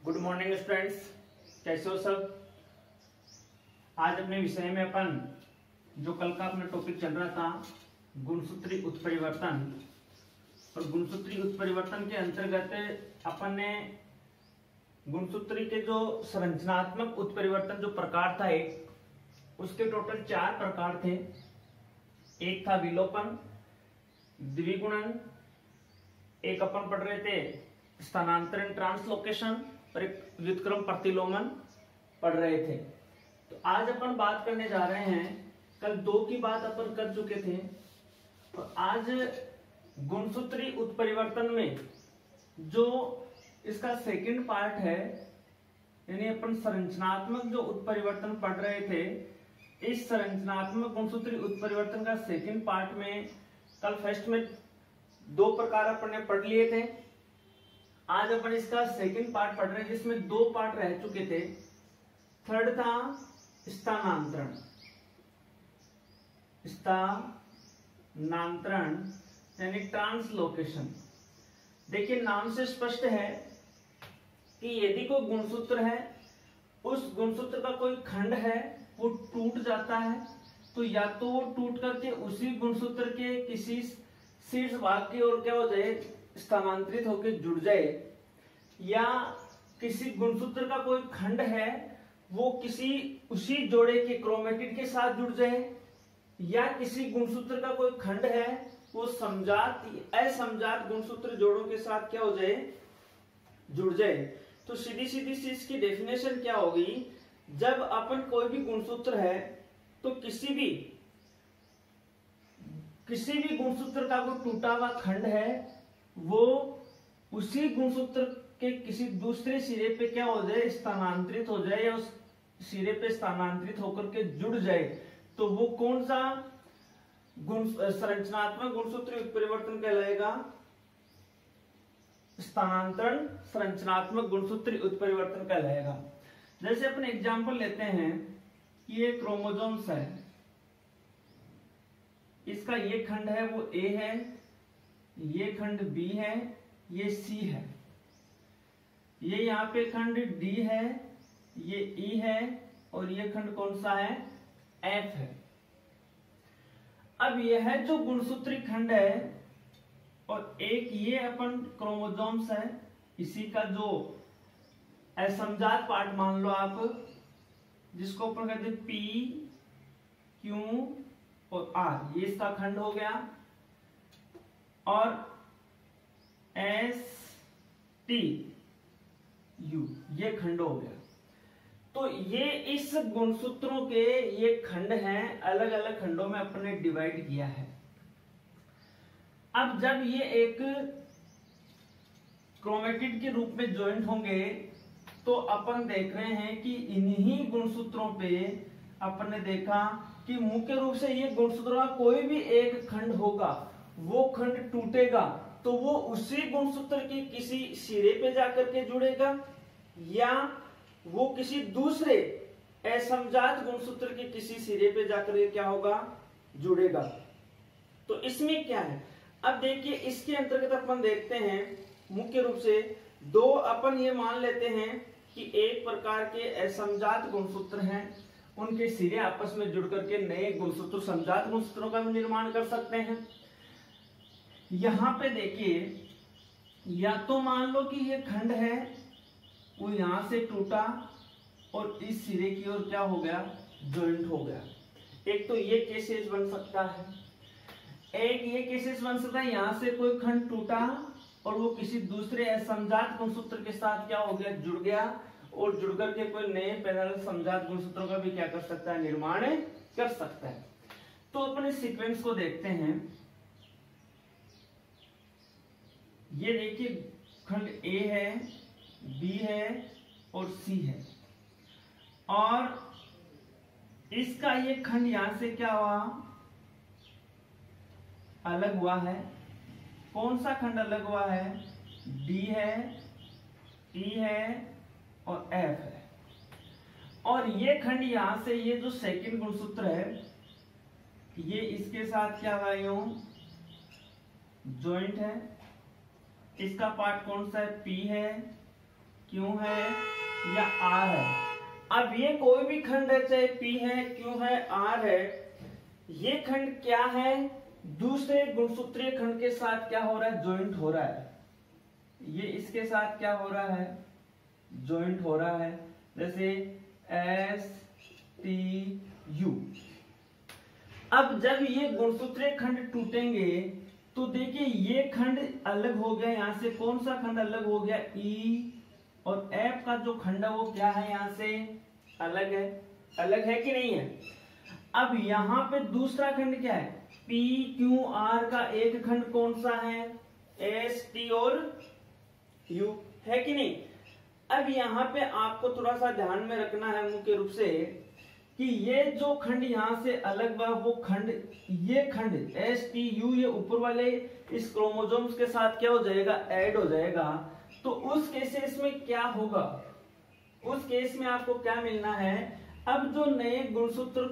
Good morning students, कैसे हो सब। आज अपने विषय में अपन जो कल का अपना टॉपिक चल रहा था गुणसूत्री उत्परिवर्तन, और गुणसूत्री उत्परिवर्तन के अंतर्गत अपन ने गुणसूत्री के जो संरचनात्मक उत्परिवर्तन जो प्रकार था उसके टोटल 4 प्रकार थे। एक था विलोपन, द्विगुणन, एक अपन पढ़ रहे थे स्थानांतरण ट्रांसलोकेशन, और एक व्युत्क्रम प्रतिलोमन पढ़ रहे थे। तो आज अपन बात करने जा रहे हैं, कल 2 की बात अपन कर चुके थे, और आज गुणसूत्री उत्परिवर्तन में जो इसका सेकंड पार्ट है, यानी अपन संरचनात्मक जो उत्परिवर्तन पढ़ रहे थे, इस संरचनात्मक गुणसूत्री उत्परिवर्तन का सेकंड पार्ट में कल फर्स्ट में 2 प्रकार अपन ने पढ़ लिए थे। आज अपन इसका सेकंड पार्ट पढ़ रहे हैं जिसमें 2 पार्ट रह चुके थे। थर्ड था स्थानांतरण, यानी ट्रांसलोकेशन। देखिए नाम से स्पष्ट है कि यदि कोई गुणसूत्र है, उस गुणसूत्र का कोई खंड है वो टूट जाता है, तो या तो वो टूट करके उसी गुणसूत्र के किसी शीर्ष भाग की ओर क्या हो जाए, स्थानांतरित होकर जुड़ जाए, या किसी गुणसूत्र का कोई खंड है वो किसी उसी जोड़े के क्रोमेटिड के साथ जुड़ जाए, या किसी गुणसूत्र का कोई खंड है वो समजात असमजात गुणसूत्र जोड़ों के साथ क्या हो जाए, जुड़ जाए। तो सीधी सीधी सी इसकी डेफिनेशन क्या होगी, जब अपन कोई भी गुणसूत्र है तो किसी भी गुणसूत्र का कोई टूटा हुआ खंड है वो उसी गुणसूत्र के किसी दूसरे सिरे पे क्या हो जाए, स्थानांतरित हो जाए, या उस सिरे पे स्थानांतरित होकर के जुड़ जाए, तो वो कौन सा संरचनात्मक गुणसूत्री उत्परिवर्तन कहलाएगा, स्थानांतरण संरचनात्मक गुणसूत्री उत्परिवर्तन कहलाएगा। जैसे अपन एग्जांपल लेते हैं कि ये क्रोमोसोम्स है, इसका ये खंड है वो ए है, ये खंड बी है, ये सी है, ये यहाँ पे खंड डी है, ये ई है, और ये खंड कौन सा है, एफ है। अब यह जो गुणसूत्री खंड है और एक ये अपन क्रोमोसोम्स है, इसी का जो असमजात पार्ट मान लो आप, जिसको अपन कहते हैं पी क्यू और आर, ये इसका खंड हो गया, और एस टी यू ये खंड हो गया। तो ये इस गुणसूत्रों के ये खंड हैं, अलग अलग खंडों में अपने डिवाइड किया है। अब जब ये एक क्रोमेटिड के रूप में ज्वाइंट होंगे तो अपन देख रहे हैं कि इन्हीं गुणसूत्रों पे अपन ने देखा कि मुख्य रूप से ये गुणसूत्रों का कोई भी एक खंड होगा, वो खंड टूटेगा तो वो उसी गुणसूत्र के किसी सिरे पे जाकर के जुड़ेगा, या वो किसी दूसरे असमजात गुणसूत्र के किसी सिरे पे जाकर के क्या होगा, जुड़ेगा। तो इसमें क्या है, अब देखिए इसके अंतर्गत अपन देखते हैं मुख्य रूप से 2 अपन ये मान लेते हैं कि एक प्रकार के असमजात गुणसूत्र हैं, उनके सिरे आपस में जुड़ करके नए गुणसूत्र समजात गुणसूत्रों का भी निर्माण कर सकते हैं। यहां पे देखिए, या तो मान लो कि ये खंड है वो यहां से टूटा और इस सिरे की ओर क्या हो गया, जॉइंट हो गया। एक तो ये केसेस बन सकता है, एक ये केसेस बन सकता है यहां से कोई खंड टूटा और वो किसी दूसरे असमजात गुणसूत्र के साथ क्या हो गया, जुड़ गया, और जुड़ करके कोई नए पैरेलल समजात गुणसूत्रों का भी क्या कर सकता है, निर्माण कर सकता है। तो अपने सीक्वेंस को देखते हैं। ये देखिए खंड ए है, बी है और सी है, और इसका ये खंड यहां से क्या हुआ, अलग हुआ है। कौन सा खंड अलग हुआ है, डी है, ई है और एफ है, और ये खंड यहां से ये जो सेकंड गुणसूत्र है ये इसके साथ क्या हुआ, यूं ज्वाइंट है। इसका पार्ट कौन सा है, पी है, Q है या R है। अब ये कोई भी खंड है, चाहे P है, Q है, R है, ये खंड क्या है, दूसरे गुणसूत्रीय खंड के साथ क्या हो रहा है, ज्वाइंट हो रहा है। ये इसके साथ क्या हो रहा है, ज्वाइंट हो रहा है। जैसे STU। अब जब ये गुणसूत्रीय खंड टूटेंगे तो देखिए ये खंड अलग हो गया, यहां से कौन सा खंड अलग हो गया, E, और F का जो खंड है वो क्या है, यहां से अलग है। अलग है कि नहीं है। अब यहां पे दूसरा खंड क्या है, PQR का एक खंड कौन सा है, ST और U, है कि नहीं। अब यहाँ पे आपको थोड़ा सा ध्यान में रखना है मुख्य रूप से कि ये जो खंड यहां से अलग हुआ, वो खंड, ये खंड STU, ये ऊपर वाले इस क्रोमोसोम्स के साथ क्या हो जाएगा, ऐड हो जाएगा। तो उस केसेस में क्या होगा, उस केस में आपको क्या मिलना है, अब जो नए गुणसूत्र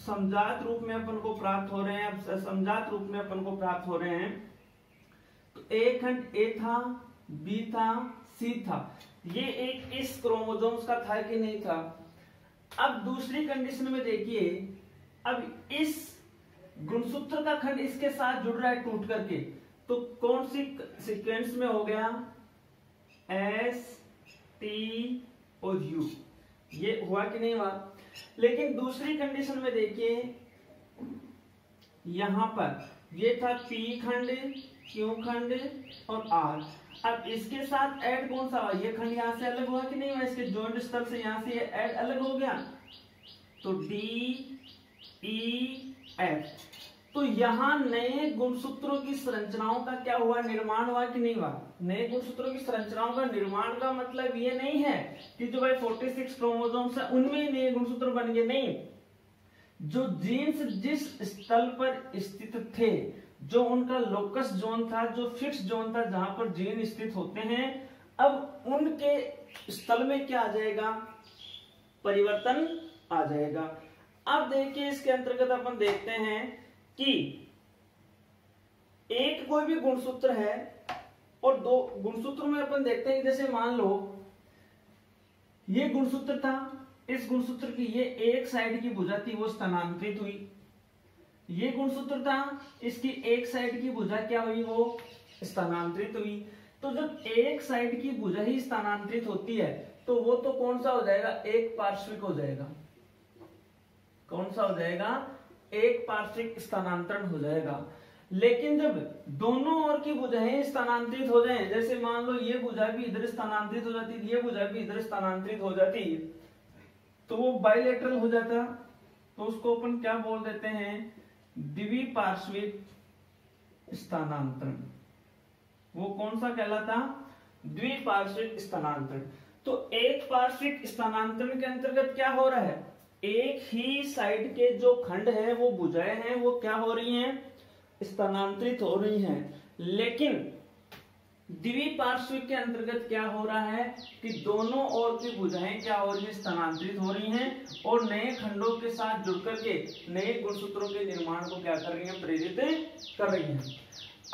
समजात रूप में अपन को प्राप्त हो रहे हैं, अब समजात रूप में अपन को प्राप्त हो रहे हैं, तो एक खंड A था, B था, C था, ये एक इस क्रोमोसोम्स का था कि नहीं था। अब दूसरी कंडीशन में देखिए, अब इस गुणसूत्र का खंड इसके साथ जुड़ रहा है टूट करके, तो कौन सी सीक्वेंस में हो गया, S, T और U, ये हुआ कि नहीं हुआ। लेकिन दूसरी कंडीशन में देखिए, यहां पर ये था P खंड, Q खंड और R। अब इसके साथ ऐड कौन सा हुआ, ये खंड यहां से अलग हुआ कि नहीं हुआ, इसके जॉइंट स्थल से यहां से ये ऐड अलग हो गया, तो D, E, F। तो यहां नए गुणसूत्रों की संरचनाओं का क्या हुआ, निर्माण हुआ कि नहीं हुआ। नए गुणसूत्रों की संरचनाओं का निर्माण का मतलब ये नहीं है कि जो भाई 46 क्रोमोसोम्स है उनमें ही नए गुणसूत्र बन गए, नहीं। जो जीन्स जिस स्थल पर स्थित थे, जो उनका लोकस जोन था, जो फिक्स जोन था जहां पर जीन स्थित होते हैं, अब उनके स्थल में क्या आ जाएगा, परिवर्तन आ जाएगा। अब देखिए इसके अंतर्गत अपन देखते हैं कि एक कोई भी गुणसूत्र है और दो गुणसूत्रों में अपन देखते हैं, जैसे मान लो ये गुणसूत्र था, इस गुणसूत्र की ये एक साइड की भुजा थी वो स्थानांतरित हुई, ये गुणसूत्र था, इसकी एक साइड की भुजा क्या हुई, वो स्थानांतरित हुई। तो जब एक साइड की भुजा ही स्थानांतरित होती है तो वो तो कौन सा हो जाएगा, एक पार्श्विक हो जाएगा। कौन सा हो जाएगा, एक पार्श्विक स्थानांतरण हो जाएगा। लेकिन जब दोनों ओर की भुजाएं स्थानांतरित हो जाएं, जैसे मान लो ये भुजा भी इधर स्थानांतरित हो जाती, ये भुजा भी इधर स्थानांतरित हो जाती, तो वो बाइलेटरल हो जाता, तो उसको अपन क्या बोल देते हैं, द्विपार्श्विक स्थानांतरण। वो कौन सा कहलाता, द्विपार्श्विक स्थानांतरण। तो एक पार्श्विक स्थानांतरण के अंतर्गत क्या हो रहा है, एक ही साइड के जो खंड है, वो भुजाएं हैं, वो क्या हो रही हैं, स्थानांतरित हो रही हैं। लेकिन द्विपार्श्विक के अंतर्गत क्या हो रहा है कि दोनों ओर की भुजाएं क्या हो रही है, स्थानांतरित हो रही हैं और नए खंडों के साथ जुड़कर के नए गुणसूत्रों के निर्माण को क्या कर रही हैं, प्रेरित कर रही हैं।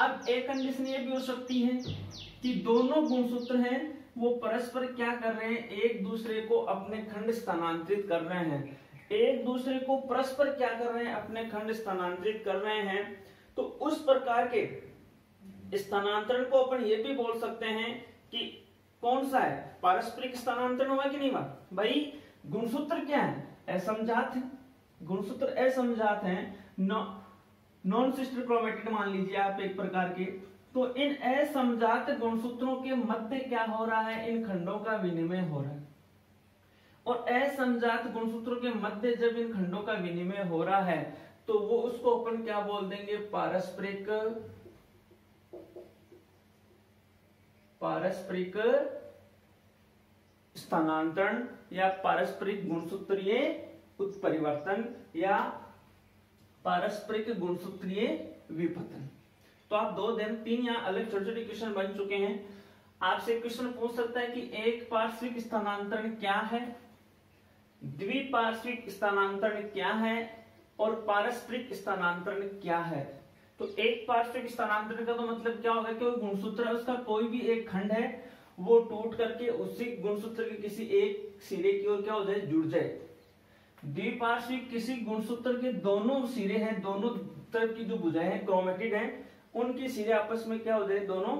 अब एक कंडीशन ये भी हो सकती है कि दोनों गुणसूत्र हैं वो परस्पर क्या कर रहे हैं, एक दूसरे को अपने खंड स्थानांतरित कर रहे हैं, एक दूसरे को परस्पर क्या कर रहे हैं, अपने खंड स्थानांतरित कर रहे हैं। तो उस प्रकार के स्थानांतरण को अपन ये भी बोल सकते हैं कि कौन सा है, पारस्परिक स्थानांतरण हुआ कि नहीं हुआ। भाई गुणसूत्र क्या है, असमजात है, गुणसूत्र असमजात है, नॉन सिस्टर क्रोमेटिड मान लीजिए आप एक प्रकार के। तो इन असमजात गुणसूत्रों के मध्य क्या हो रहा है, इन खंडों का विनिमय हो रहा है। और असमजात गुणसूत्रों के मध्य जब इन खंडों का विनिमय हो रहा है तो वो उसको अपन क्या बोल देंगे, पारस्परिक स्थानांतरण या पारस्परिक गुणसूत्रीय उत्परिवर्तन या पारस्परिक गुणसूत्रीय विपतन। तो आप 2 दिन 3 या अलग छोटे छोटे क्वेश्चन बन चुके हैं। आपसे क्वेश्चन पूछ सकता है कि एक पार्श्विक स्थानांतरण क्या है, द्विपार्श्विक स्थानांतरण क्या है और पारस्परिक स्थानांतरण क्या है। तो एक पार्श्विक स्थानांतरण का तो मतलब क्या होगा कि वो गुणसूत्र है, उसका कोई भी एक खंड है वो टूट करके उसी गुणसूत्र के किसी एक सिरे की ओर क्या हो जाए, जुड़ जाए। द्विपार्श्विक किसी गुणसूत्र के दोनों सिरे हैं, दोनों तरफ की जो भुजाएं हैं क्रोमेटिड हैं, उनके सिरे आपस में क्या हो जाए, दोनों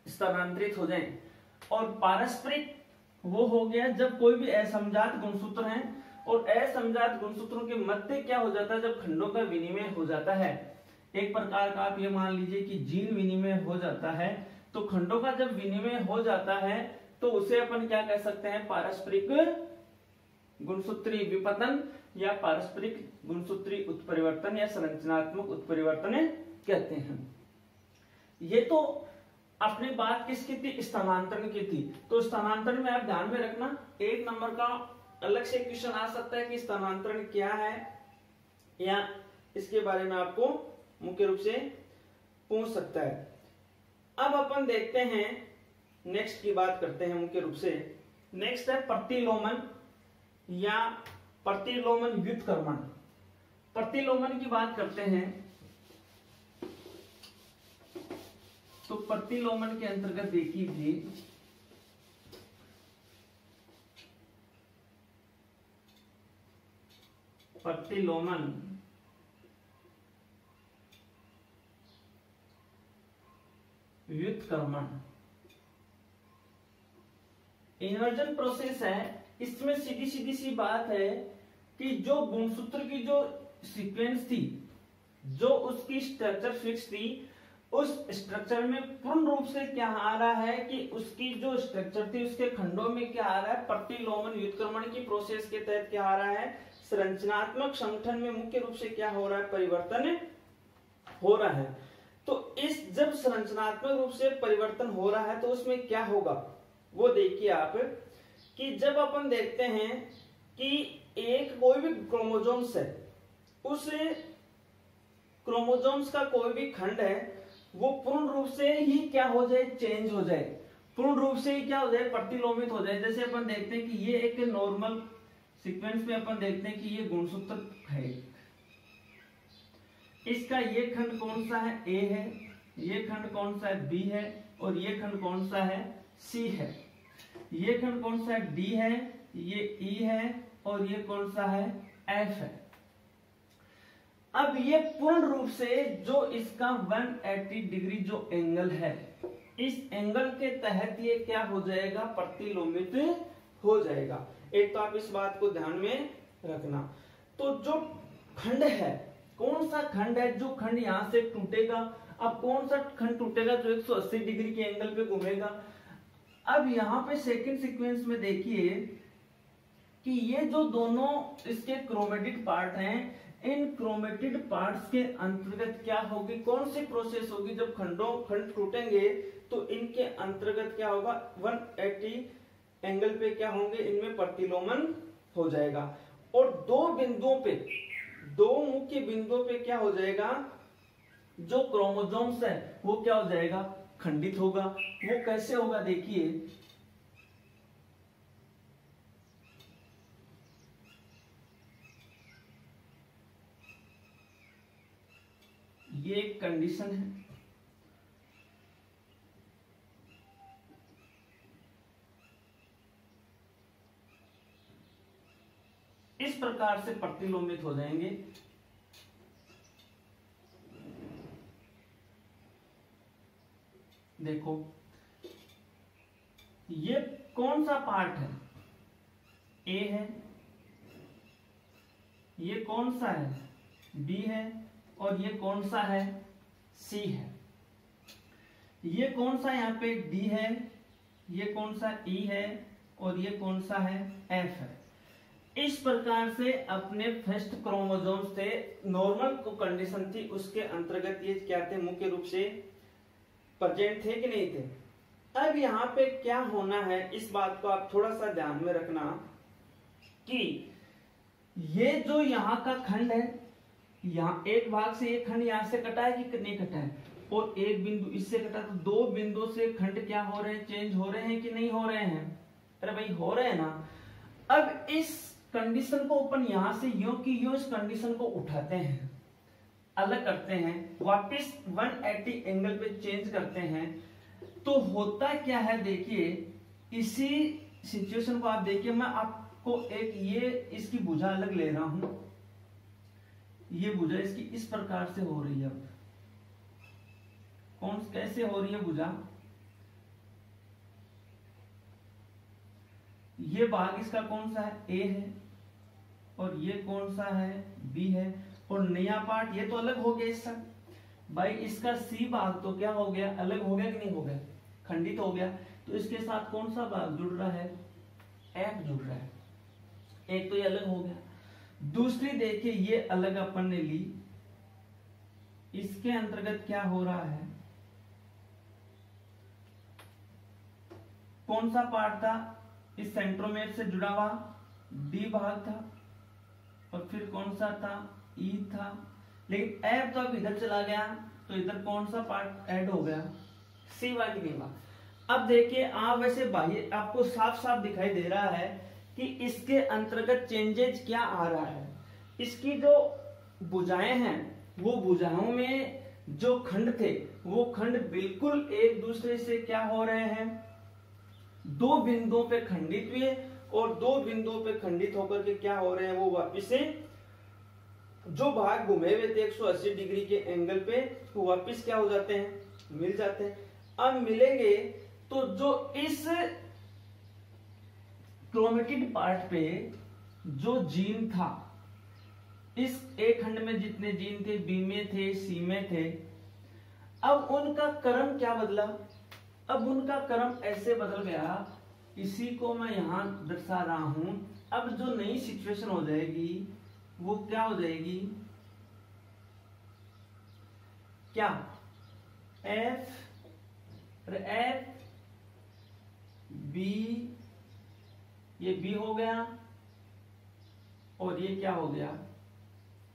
स्थानांतरित हो जाएं। और पारस्परिक वो हो गया जब कोई भी असमजात गुणसूत्र हैं और असमजात गुणसूत्रों के मध्य क्या हो जाता है, जब खंडों का विनिमय हो जाता है। एक प्रकार का आप ये मान लीजिए कि जीन विनिमय हो जाता है। तो खंडों का जब विनिमय हो जाता है तो उसे अपन क्या कह सकते हैं, पारस्परिक गुणसूत्री विपतन या पारस्परिक गुणसूत्री उत्परिवर्तन या संरचनात्मक उत्परिवर्तन कहते हैं। ये तो अपनी बात किसकी थी, स्थानांतरण की थी। तो स्थानांतरण में आप ध्यान में रखना, 1 नंबर का अलग से क्वेश्चन आ सकता है कि स्थानांतरण क्या है, या इसके बारे में आपको मुख्य रूप से पूछ सकता है। अब अपन देखते हैं, नेक्स्ट की बात करते हैं मुख्य रूप से। नेक्स्ट है प्रतिलोमन या प्रतिलोमन व्युत्क्रमण। प्रतिलोमन की बात करते हैं तो प्रतिलोमन के अंतर्गत देखिए प्रतिलोमन व्युत्क्रमण इन्वर्जन प्रोसेस है। इसमें सीधी सीधी सी बात है कि जो गुणसूत्र की जो सीक्वेंस थी, जो उसकी स्ट्रक्चर फिक्स थी, उस स्ट्रक्चर में पूर्ण रूप से क्या आ रहा है कि उसकी जो स्ट्रक्चर थी उसके खंडों में क्या आ रहा है, प्रतिलोमन व्युत्क्रमण की प्रोसेस के तहत क्या आ रहा है, संरचनात्मक संगठन में मुख्य रूप से क्या हो रहा है, परिवर्तन हो रहा है। तो इस जब संरचनात्मक रूप से परिवर्तन हो रहा है तो उसमें क्या होगा वो देखिए आप, कि जब अपन देखते हैं कि एक कोई भी क्रोमोसोम्स है, उस क्रोमोसोम्स का कोई भी खंड है वो पूर्ण रूप से ही क्या हो जाए, चेंज हो जाए, पूर्ण रूप से ही क्या हो जाए, प्रतिलोमित हो जाए। जैसे अपन देखते हैं कि ये एक नॉर्मल सीक्वेंस में अपन देखते हैं कि ये गुणसूत्र है, इसका ये खंड कौन सा है, ए है, ये खंड कौन सा है, बी है, और ये खंड कौन सा है, सी है, ये खंड कौन सा है, डी है, ये ई है, और ये कौन सा है, एफ है। अब ये पूर्ण रूप से जो इसका 180 डिग्री जो एंगल है, इस एंगल के तहत ये क्या हो जाएगा, प्रतिलोमित हो जाएगा। एक तो आप इस बात को ध्यान में रखना। तो जो खंड है, कौन सा खंड है जो खंड यहां से टूटेगा, अब कौन सा खंड टूटेगा जो 180 डिग्री के एंगल पे घूमेगा। अब यहाँ पे सेकंड सीक्वेंस में देखिए कि ये जो दोनों इसके क्रोमेटिड पार्ट हैं, इन क्रोमेटिड पार्ट्स के अंतर्गत क्या होगी, कौन सी प्रोसेस होगी, जब खंड टूटेंगे तो इनके अंतर्गत क्या होगा, 180 एंगल पे क्या होंगे, इनमें प्रतिलोमन हो जाएगा। और दो बिंदुओं पे, दो मुख्य बिंदुओं पे क्या हो जाएगा, जो क्रोमोसोम्स है वो क्या हो जाएगा, खंडित होगा। वो कैसे होगा देखिए, ये एक कंडीशन है। इस प्रकार से प्रतिलोमित हो जाएंगे। देखो ये कौन सा पार्ट है, ए है, ये कौन सा है, बी है, और ये कौन सा है, सी है। ये कौन सा यहाँ पे डी है, ये कौन सा ई है, और ये कौन सा है, एफ है। इस प्रकार से अपने फर्स्ट क्रोमोसोम्स थे, नॉर्मल को कंडीशन थी, उसके अंतर्गत ये क्या थे, मुख्य रूप से प्रेजेंट थे कि नहीं थे। अब यहाँ पे क्या होना है, इस बात को आप थोड़ा सा ध्यान में रखना कि ये जो यहाँ का खंड है, यहाँ एक भाग से एक खंड यहाँ से कटा है कि नहीं कटा है, और एक बिंदु इससे कटा, तो दो बिंदुओं से खंड क्या हो रहे हैं, चेंज हो रहे हैं कि नहीं हो रहे हैं, अरे भाई हो रहे हैं ना। अब इस कंडीशन को अपन यहां से यूं की यूं इस कंडीशन को उठाते हैं, अलग करते हैं, वापस 180 एंगल पे चेंज करते हैं। तो होता क्या है, देखिए इसी सिचुएशन को आप देखिए, मैं आपको एक ये इसकी भुजा अलग ले रहा हूं, ये भुजा इसकी इस प्रकार से हो रही है। अब कौन कैसे हो रही है भुजा, ये भाग इसका कौन सा है, ए है, और ये कौन सा है, बी है, और नया पार्ट ये तो अलग हो गया इसका भाई, इसका सी भाग तो क्या हो गया, अलग हो गया कि नहीं हो गया, खंडित हो गया। तो इसके साथ कौन सा भाग जुड़ रहा है, एफ जुड़ रहा है, एक तो ये अलग हो गया। दूसरी देखिए ये अलग अपन ने ली, इसके अंतर्गत क्या हो रहा है, कौन सा पार्ट था, इस सेंट्रोमेर से जुड़ा हुआ डी भाग था, और फिर कौन सा था, ई था, लेकिन एफ तो अब इधर चला गया, तो इधर कौन सा पार्ट ऐड हो गया, सी वाली नहीं। अब देखिए आप वैसे बाह्य आपको साफ साफ दिखाई दे रहा है कि इसके अंतर्गत चेंजेस क्या आ रहा है। इसकी जो भुजाएं हैं वो भुजाओं में जो खंड थे वो खंड बिल्कुल एक दूसरे से क्या हो रहे हैं, दो बिंदुओं पे खंडित हुए, और दो बिंदुओं पे खंडित होकर के क्या हो रहे हैं, वो वापिस से जो भाग घूमे हुए थे 180 डिग्री के एंगल पे वो वापिस क्या हो जाते हैं, मिल जाते हैं। अब मिलेंगे तो जो इस क्रोमेटिड पार्ट पे जो जीन था, इस ए खंड में जितने जीन थे, बी में थे, सी में थे, अब उनका क्रम क्या बदला, अब उनका क्रम ऐसे बदल गया, इसी को मैं यहां दर्शा रहा हूं। अब जो नई सिचुएशन हो जाएगी वो क्या हो जाएगी, क्या एफ बी, ये बी हो गया, और ये क्या हो गया,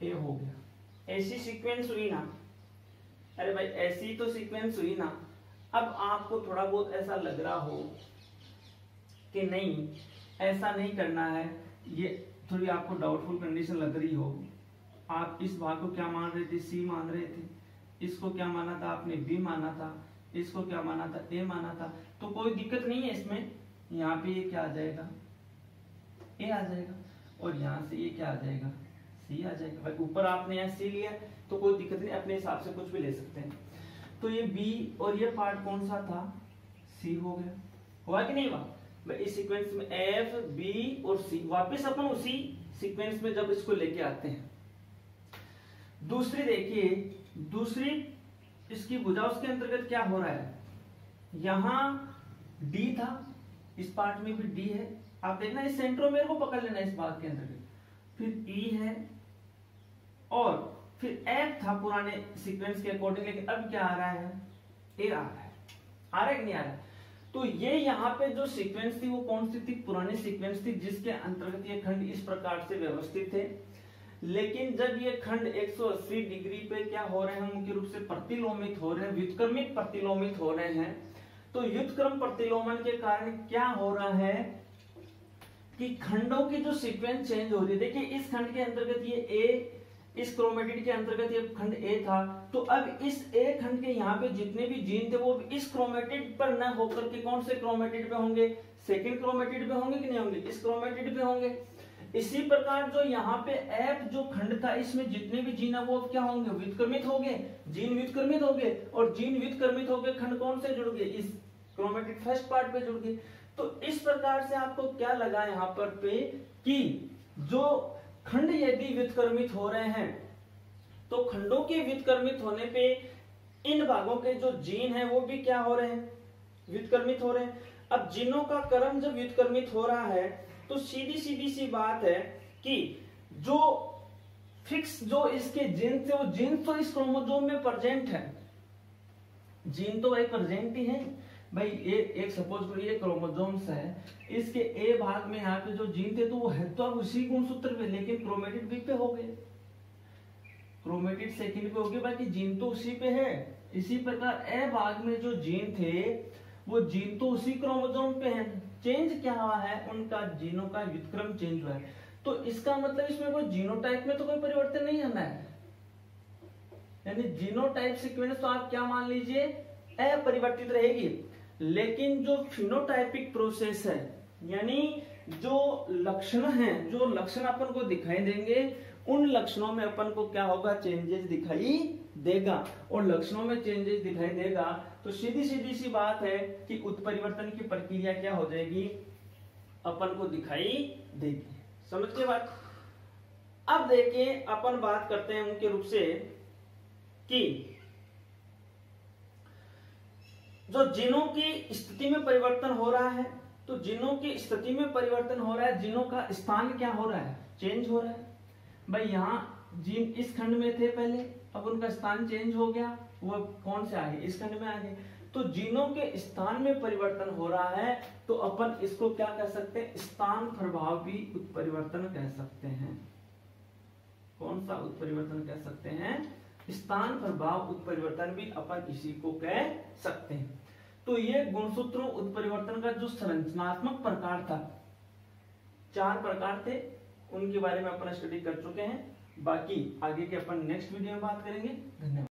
ए हो गया। ऐसी सीक्वेंस हुई ना, अरे भाई ऐसी तो सीक्वेंस हुई ना। अब आपको थोड़ा बहुत ऐसा लग रहा हो कि नहीं ऐसा नहीं करना है, ये थोड़ी आपको डाउटफुल कंडीशन लग रही हो, आप इस भाग को क्या मान रहे थे, सी मान रहे थे, इसको क्या माना था आपने, बी माना था, इसको क्या माना था, ए माना था, तो कोई दिक्कत नहीं है इसमें। यहाँ पे ये क्या आ जाएगा, ए आ जाएगा, और यहाँ से ये क्या आ जाएगा, सी आ जाएगा। भाई ऊपर आपने यहाँ सी लिया तो कोई दिक्कत नहीं, अपने हिसाब से कुछ भी ले सकते हैं। तो ये बी और ये पार्ट कौन सा था, सी हो गया, हुआ कि नहीं हुआ। इस सीक्वेंस में एफ बी और सी, वापस अपन उसी सीक्वेंस में जब इसको लेके आते हैं। दूसरी देखिए, दूसरी इसकी भुजा, उसके अंतर्गत क्या हो रहा है, यहां डी था, इस पार्ट में भी डी है, आप देखना इस सेंट्रोमेर को पकड़ लेना इस भाग के अंतर्गत, फिर ई है, और फिर एफ था पुराने सीक्वेंस के अकॉर्डिंग, लेकिन अब क्या आ रहा है, ए आ रहा है कि नहीं आ रहा है। तो ये यहाँ पे जो सीक्वेंस थी वो कौन सी थी, पुरानी सीक्वेंस थी, जिसके अंतर्गत ये खंड इस प्रकार से व्यवस्थित थे। लेकिन जब ये खंड 180 डिग्री पे क्या हो रहे हैं, मुख्य रूप से प्रतिलोमित हो रहे हैं, व्युत्क्रमित प्रतिलोमित हो रहे हैं। तो व्युत्क्रम प्रतिलोमन के कारण क्या हो रहा है कि खंडों की जो सीक्वेंस चेंज हो रही है। देखिए इस खंड के अंतर्गत ये ए, इस क्रोमेटिड के अंतर्गत ये खंड ए था, तो अब इस ए खंड के यहाँ पे जितने भी जीन थे वो इस क्रोमेटिड पर न होकर के कौन से क्रोमेटिड पे होंगे, सेकंड क्रोमेटिड पे होंगे कि नहीं होंगे, इस क्रोमेटिड पे होंगे। इसी प्रकार जो यहाँ पे एफ जो खंड था, इसमें जितने भी जीन है वो अब क्या होंगे, व्युत्क्रमित हो गए, जीन व्युत्क्रमित हो गए, और जीन व्युत्क्रमित हो गए, खंड कौन से जुड़ गए, इस क्रोमेटिड फर्स्ट पार्ट पे जुड़ गए। तो इस प्रकार से आपको क्या लगा यहाँ पर पे कि जो खंड यदि व्युत्क्रमित हो रहे हैं तो खंडों के व्युत्क्रमित होने पे इन भागों के जो जीन है वो भी क्या हो रहे हैं, व्युत्क्रमित हो रहे हैं। अब जीनों का क्रम जब व्युत्क्रमित हो रहा है तो सीधी सीधी सी बात है कि जो फिक्स जो इसके जीन थे वो जीन तो इस क्रोमोसोम में प्रेजेंट है, जीन तो भाई प्रेजेंट ही है भाई। ये एक सपोज करो ये क्रोमोसोम्स है, इसके ए भाग में यहाँ पे जो जीन थे तो वो है तो अब उसी गुणसूत्र पे, लेकिन क्रोमेटिड बी पे हो गए, क्रोमेटिड सेकंड पे हो गए, बाकी जीन तो उसी पे है। इसी प्रकार ए भाग में जो जीन थे वो जीन तो उसी क्रोमोसोम पे है, चेंज क्या हुआ है, उनका जीनों का व्युत्क्रम चेंज हुआ है। तो इसका मतलब इसमें कोई जीनोटाइप में तो कोई परिवर्तन नहीं आना है, यानी जीनोटाइप सीक्वेंस तो आप क्या मान लीजिए अपरिवर्तित रहेगी। लेकिन जो फिनोटाइपिक प्रोसेस है, यानी जो लक्षण हैं, जो लक्षण अपन को दिखाई देंगे, उन लक्षणों में अपन को क्या होगा, चेंजेस दिखाई देगा। और लक्षणों में चेंजेस दिखाई देगा तो सीधी सीधी सी बात है कि उत्परिवर्तन की प्रक्रिया क्या हो जाएगी, अपन को दिखाई देगी। समझ के बात। अब देखिए अपन बात करते हैं मुख्य रूप से कि जो जीनों की स्थिति में परिवर्तन हो रहा है, तो जीनों की स्थिति में परिवर्तन हो रहा है, जीनों का स्थान क्या हो रहा है, चेंज हो रहा है। भाई यहाँ जीन इस खंड में थे पहले, अब उनका स्थान चेंज हो गया, वो कौन से आ गए, इस खंड में आ गए। तो जीनों के स्थान में परिवर्तन हो रहा है, तो अपन इसको क्या कह सकते हैं, स्थान प्रभावी उत्परिवर्तन कह सकते हैं। कौन सा उत्परिवर्तन कह सकते हैं, स्थान प्रभाव उत्परिवर्तन भी अपन इसी को कह सकते हैं। तो ये गुणसूत्रों उत्परिवर्तन का जो संरचनात्मक प्रकार था, 4 प्रकार थे, उनके बारे में अपन स्टडी कर चुके हैं। बाकी आगे के अपन नेक्स्ट वीडियो में बात करेंगे। धन्यवाद।